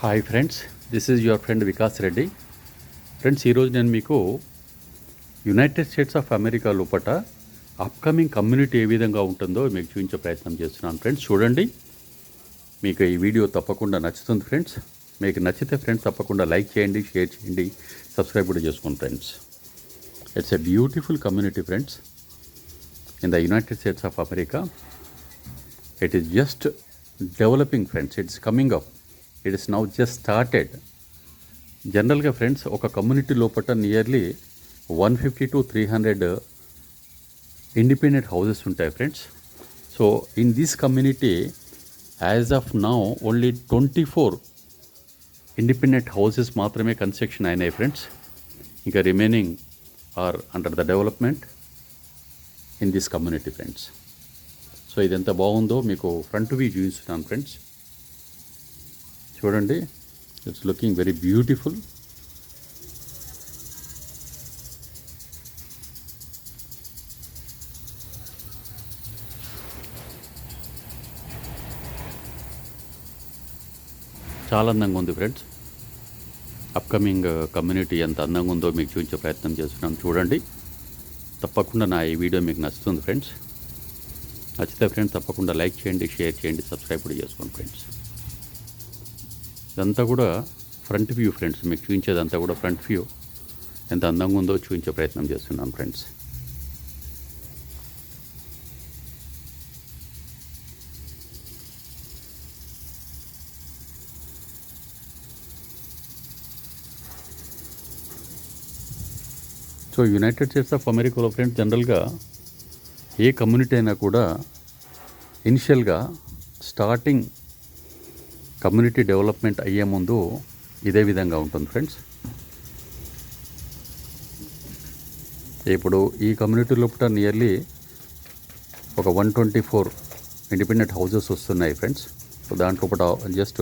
Hi friends, this is your friend Vikas Reddy. Friends, ఈరోజు నేను మీకు యునైటెడ్ స్టేట్స్ ఆఫ్ అమెరికా లోపల అప్కమింగ్ కమ్యూనిటీ ఏ విధంగా ఉంటుందో మీకు చూపించే ప్రయత్నం చేస్తున్నాను. ఫ్రెండ్స్ చూడండి, మీకు ఈ వీడియో తప్పకుండా నచ్చుతుంది. ఫ్రెండ్స్ మీకు నచ్చితే ఫ్రెండ్స్ తప్పకుండా లైక్ చేయండి, షేర్ చేయండి, సబ్స్క్రైబ్ కూడా చేసుకోండి. Friends, it's a beautiful community friends in the United States of America. It is just developing friends, it's coming up, it is now just started. జనరల్గా ఫ్రెండ్స్ ఒక community లోపల nearly 150 to 300 independent houses ఉంటాయి friends. So in this community as of now only 24 independent houses మాత్రమే construction అయినాయి friends. ఇంకా remaining are under the development in this community friends. So ఇది ఎంత బాగుందో మీకు ఫ్రంట్ వ్యూ చూపిస్తున్నాను ఫ్రెండ్స్. చూడండి, ఇట్స్ లుకింగ్ వెరీ బ్యూటిఫుల్. చాలా అందంగా ఉంది ఫ్రెండ్స్. అప్కమింగ్ కమ్యూనిటీ ఎంత అందంగా ఉందో మీకు చూపించే ప్రయత్నం చేస్తున్నాం. చూడండి, తప్పకుండా నా ఈ వీడియో మీకు నచ్చుతుంది ఫ్రెండ్స్. నచ్చితే ఫ్రెండ్స్ తప్పకుండా లైక్ చేయండి, షేర్ చేయండి, సబ్స్క్రైబ్ కూడా చేసుకోండి ఫ్రెండ్స్. ఇదంతా కూడా ఫ్రంట్ వ్యూ ఫ్రెండ్స్, మీకు చూపించేదంతా కూడా ఫ్రంట్ వ్యూ ఎంత అందంగా ఉందో చూపించే ప్రయత్నం చేస్తున్నాను friends. So United States of అమెరికాలో ఫ్రెండ్స్ జనరల్గా ఏ కమ్యూనిటీ అయినా కూడా ఇనిషియల్గా స్టార్టింగ్ కమ్యూనిటీ డెవలప్మెంట్ అయ్యే ముందు ఇదే విధంగా ఉంటుంది ఫ్రెండ్స్. ఇప్పుడు ఈ కమ్యూనిటీ లోపల నియర్లీ ఒక 124 ఇండిపెండెంట్ హౌసెస్ వస్తున్నాయి ఫ్రెండ్స్. సో దాంట్లో జస్ట్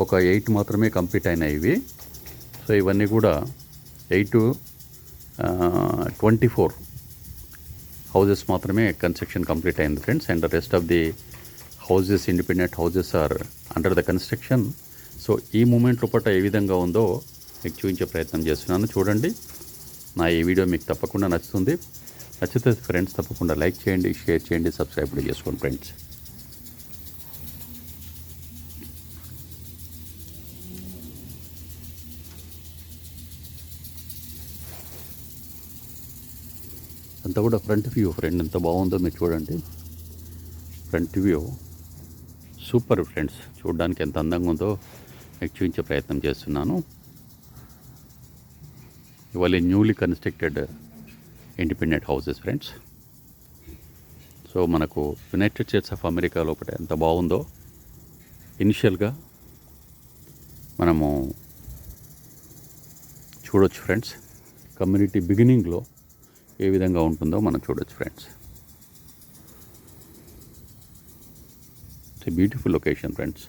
ఒక 8 మాత్రమే కంప్లీట్ అయినాయి ఇవి. సో ఇవన్నీ కూడా 8 to 24 హౌసెస్ మాత్రమే కన్స్ట్రక్షన్ కంప్లీట్ అయింది friends. And the rest of the houses, independent houses are under the construction. So ఈ మూమెంట్ లోపల ఏ విధంగా ఉందో మీకు చూపించే ప్రయత్నం చేస్తున్నాను. చూడండి, నా ఈ వీడియో మీకు తప్పకుండా నచ్చుతుంది. నచ్చితే ఫ్రెండ్స్ తప్పకుండా లైక్ చేయండి, షేర్ చేయండి, సబ్స్క్రైబ్ కూడా చేసుకోండి ఫ్రెండ్స్. అంతా కూడా ఫ్రంట్ వ్యూ ఫ్రెండ్, ఎంత బాగుందో మీరు చూడండి. ఫ్రంట్ వ్యూ సూపర్ ఫ్రెండ్స్, చూడడానికి ఎంత అందంగా ఉందో మీకు చూపించే ప్రయత్నం చేస్తున్నాను. ఇవాళ newly constructed independent houses friends. So మనకు యునైటెడ్ స్టేట్స్ ఆఫ్ అమెరికా లోపల ఎంత బాగుందో ఇనిషియల్గా మనము చూడొచ్చు ఫ్రెండ్స్. కమ్యూనిటీ బిగినింగ్లో ఏ విధంగా ఉంటుందో మనం చూడొచ్చు friends. Beautiful location friends.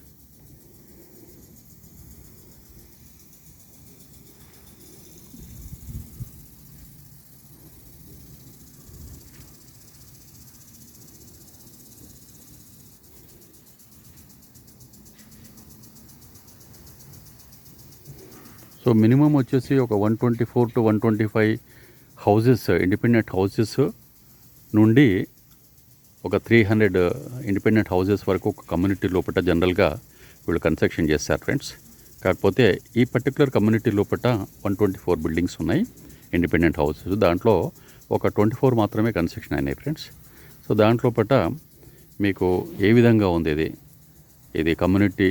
So minimum వచ్చేసి ఒక 124 to 125 హౌసెస్, ఇండిపెండెంట్ హౌసెస్ నుండి ఒక 300 ఇండిపెండెంట్ హౌసెస్ వరకు ఒక కమ్యూనిటీ లోపల జనరల్గా వీళ్ళు కన్స్ట్రక్షన్ చేస్తారు ఫ్రెండ్స్. కాకపోతే ఈ పర్టికులర్ కమ్యూనిటీ లోపల 124 బిల్డింగ్స్ ఉన్నాయి ఇండిపెండెంట్ హౌసెస్. దాంట్లో ఒక 24 మాత్రమే కన్స్ట్రక్షన్ అయినాయి ఫ్రెండ్స్. సో దాంట్లోపట మీకు ఏ విధంగా ఉంది ఇది community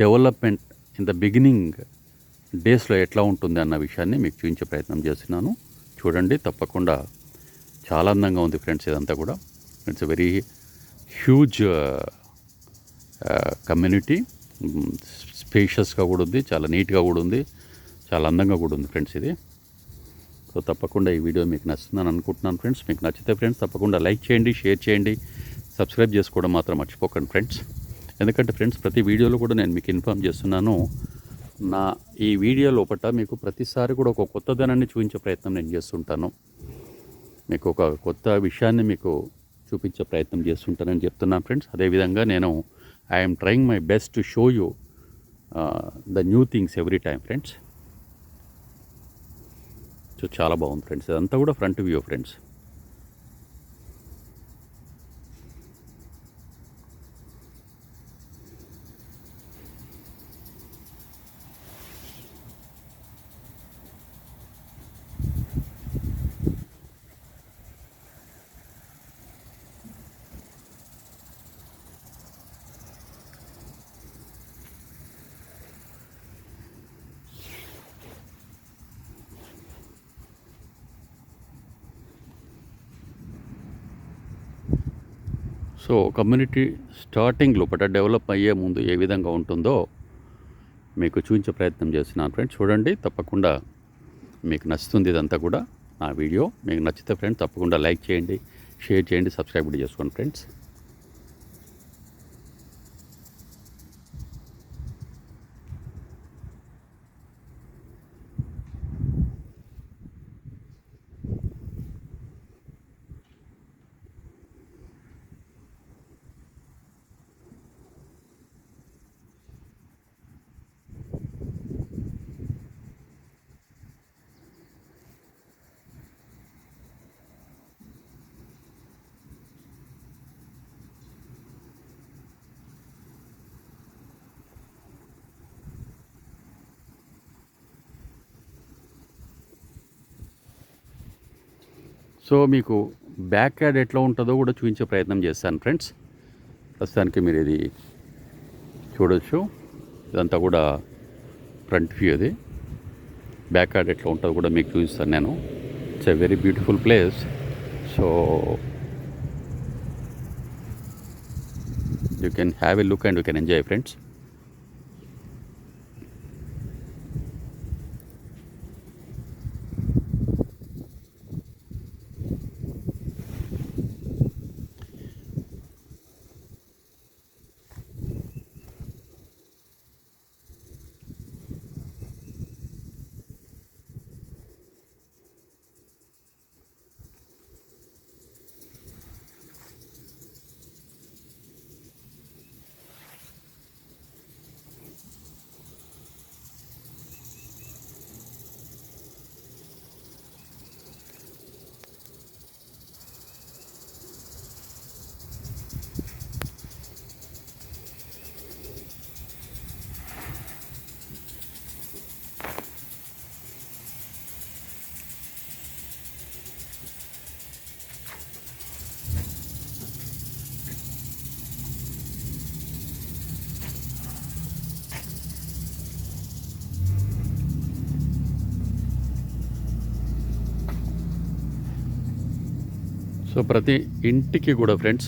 development in the beginning డేస్లో ఎట్లా ఉంటుంది అన్న విషయాన్ని మీకు చూపించే ప్రయత్నం చేస్తున్నాను. చూడండి, తప్పకుండా చాలా అందంగా ఉంది ఫ్రెండ్స్. ఇదంతా కూడా it's a very huge community. స్పేషియస్గా కూడా ఉంది, చాలా నీట్గా కూడా ఉంది, చాలా అందంగా కూడా ఉంది ఫ్రెండ్స్ ఇది. సో తప్పకుండా ఈ వీడియో మీకు నచ్చుతుందని అనుకుంటున్నాను ఫ్రెండ్స్. మీకు నచ్చితే ఫ్రెండ్స్ తప్పకుండా లైక్ చేయండి, షేర్ చేయండి, సబ్స్క్రైబ్ చేసుకోవడం మాత్రం మర్చిపోకండి ఫ్రెండ్స్. ఎందుకంటే ఫ్రెండ్స్ ప్రతి వీడియోలో కూడా నేను మీకు ఇన్ఫామ్ చేస్తున్నాను. నా ఈ వీడియో లోపల మీకు ప్రతిసారి కూడా ఒక కొత్తదనాన్ని చూపించే ప్రయత్నం నేను చేస్తుంటాను. మీకు ఒక కొత్త విషయాన్ని మీకు చూపించే ప్రయత్నం చేస్తుంటానని చెప్తున్నాను ఫ్రెండ్స్. అదేవిధంగా నేను I'm trying my best to show you the new things every time friends. So చాలా బాగుంది ఫ్రెండ్స్. ఇదంతా కూడా front view friends. So community starting లోపల డెవలప్ అయ్యే ముందు ఏ విధంగా ఉంటుందో మీకు చూపించే ప్రయత్నం చేస్తున్నాను ఫ్రెండ్స్. చూడండి, తప్పకుండా మీకు నచ్చుతుంది ఇదంతా కూడా. నా వీడియో మీకు నచ్చితే ఫ్రెండ్స్ తప్పకుండా లైక్ చేయండి, షేర్ చేయండి, సబ్స్క్రైబ్ కూడా చేసుకోండి ఫ్రెండ్స్. సో మీకు బ్యాక్ యార్డ్ ఎట్లా ఉంటుందో కూడా చూపించే ప్రయత్నం చేస్తాను ఫ్రెండ్స్. ప్రస్తుతానికి మీరు ఇది చూడొచ్చు. ఇదంతా కూడా ఫ్రంట్ వ్యూ. ఇది బ్యాక్ యార్డ్ ఎట్లా ఉంటుందో కూడా మీకు చూపిస్తాను నేను. It's a very beautiful place. So you can have a look and you can enjoy friends. So ప్రతి ఇంటికి కూడా ఫ్రెండ్స్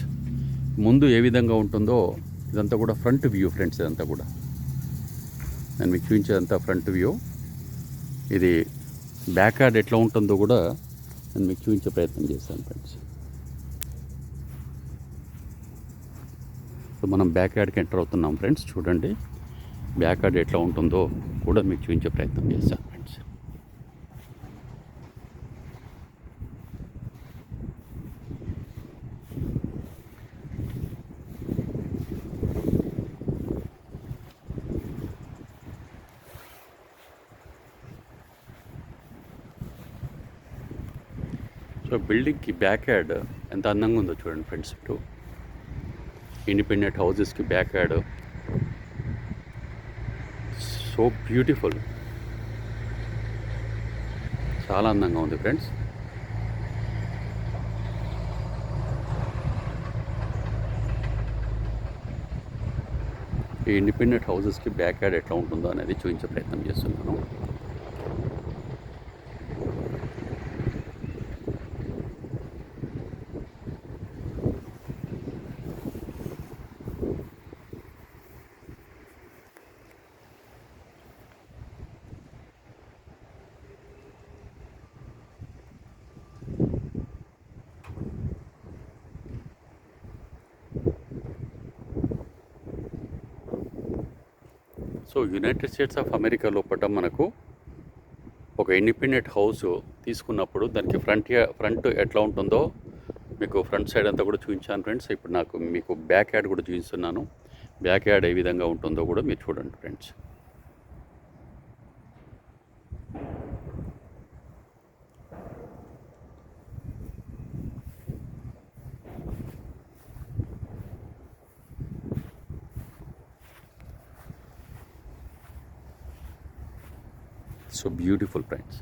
ముందు ఏ విధంగా ఉంటుందో ఇదంతా కూడా ఫ్రంట్ వ్యూ ఫ్రెండ్స్. ఇదంతా కూడా నేను మీకు చూపించేదంతా ఫ్రంట్ వ్యూ. ఇది బ్యాక్ యార్డ్ ఎట్లా ఉంటుందో కూడా నేను మీకు చూపించే ప్రయత్నం చేస్తాను ఫ్రెండ్స్. సో మనం బ్యాక్ యార్డ్కి ఎంటర్ అవుతున్నాం ఫ్రెండ్స్. చూడండి, బ్యాక్ యార్డ్ ఎట్లా ఉంటుందో కూడా మీకు చూపించే ప్రయత్నం చేస్తాను ఫ్రెండ్స్. సో బిల్డింగ్కి బ్యాక్ యార్డ్ ఎంత అందంగా ఉందో చూడండి ఫ్రెండ్స్. ఇటు ఇండిపెండెంట్ హౌసెస్కి బ్యాక్ యార్డ్ సో బ్యూటిఫుల్, చాలా అందంగా ఉంది ఫ్రెండ్స్. ఈ ఇండిపెండెంట్ హౌసెస్కి బ్యాక్ యార్డ్ ఎట్లా ఉంటుందో అనేది చూపించే ప్రయత్నం చేస్తున్నాను. So United States of America లోపల మనకు ఒక ఇండిపెండెంట్ హౌస్ తీసుకున్నప్పుడు దానికి ఫ్రంట్ ఎట్లా ఉంటుందో మీకు ఫ్రంట్ సైడ్ అంతా కూడా చూపించాను ఫ్రెండ్స్. ఇప్పుడు మీకు బ్యాక్ యార్డ్ కూడా చూపిస్తున్నాను. బ్యాక్ యార్డ్ ఏ విధంగా ఉంటుందో కూడా మీరు చూడండి friends. So beautiful friends.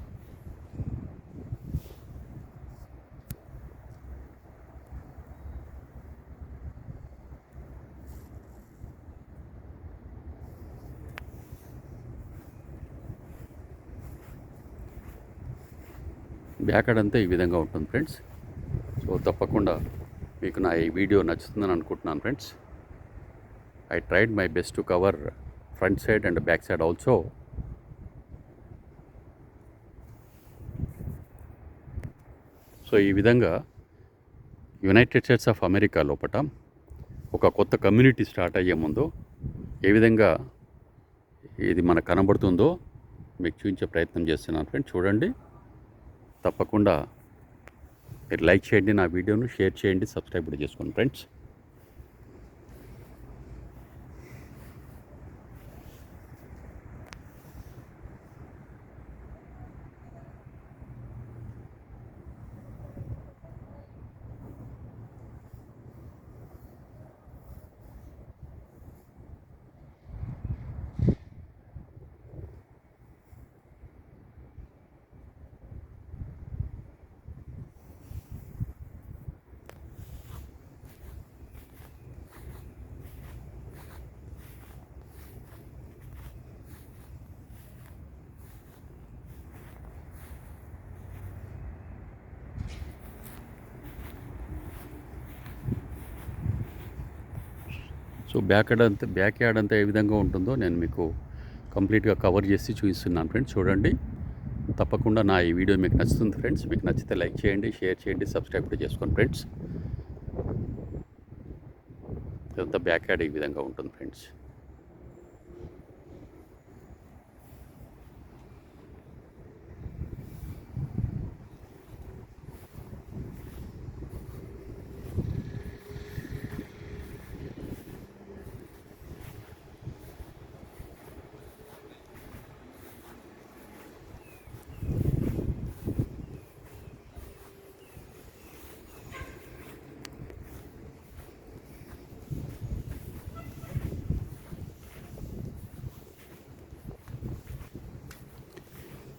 Back yard అంతా ఈ విధంగా ఉంటుంది ఫ్రెండ్స్. సో తప్పకుండా మీకు నా ఈ వీడియో నచ్చుతుందని అనుకుంటున్నాను friends. I tried my best to cover front side and back side also. So ఈ విధంగా యునైటెడ్ స్టేట్స్ ఆఫ్ అమెరికా లోపట ఒక కొత్త కమ్యూనిటీ స్టార్ట్ అయ్యే ముందు ఏ విధంగా ఇది మనకు కనబడుతుందో మీకు చూపించే ప్రయత్నం చేస్తున్నాను ఫ్రెండ్స్. చూడండి, తప్పకుండా మీరు లైక్ చేయండి, నా వీడియోను షేర్ చేయండి, సబ్స్క్రైబ్ కూడా చేసుకోండి ఫ్రెండ్స్. సో బ్యాక్ యార్డ్ అంతా ఏ విధంగా ఉంటుందో నేను మీకు కంప్లీట్గా కవర్ చేసి చూపిస్తున్నాను ఫ్రెండ్స్. చూడండి, తప్పకుండా నా ఈ వీడియో మీకు నచ్చుతుంది ఫ్రెండ్స్. మీకు నచ్చితే లైక్ చేయండి, షేర్ చేయండి, సబ్స్క్రైబ్ కూడా చేసుకోండి ఫ్రెండ్స్. ఇదంతా బ్యాక్ యార్డ్ ఈ విధంగా ఉంటుంది ఫ్రెండ్స్.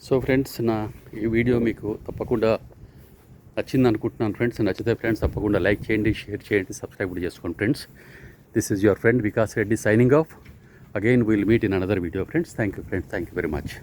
సో ఫ్రెండ్స్, నా ఈ వీడియో మీకు తప్పకుండా నచ్చింది అనుకుంటున్నాను ఫ్రెండ్స్. నచ్చితే ఫ్రెండ్స్ తప్పకుండా లైక్ చేయండి, షేర్ చేయండి, సబ్స్క్రైబ్ కూడా చేసుకోండి friends. This is your friend Vikas Reddy signing off. Again will meet in another video friends. Thank you friends, thank you very much.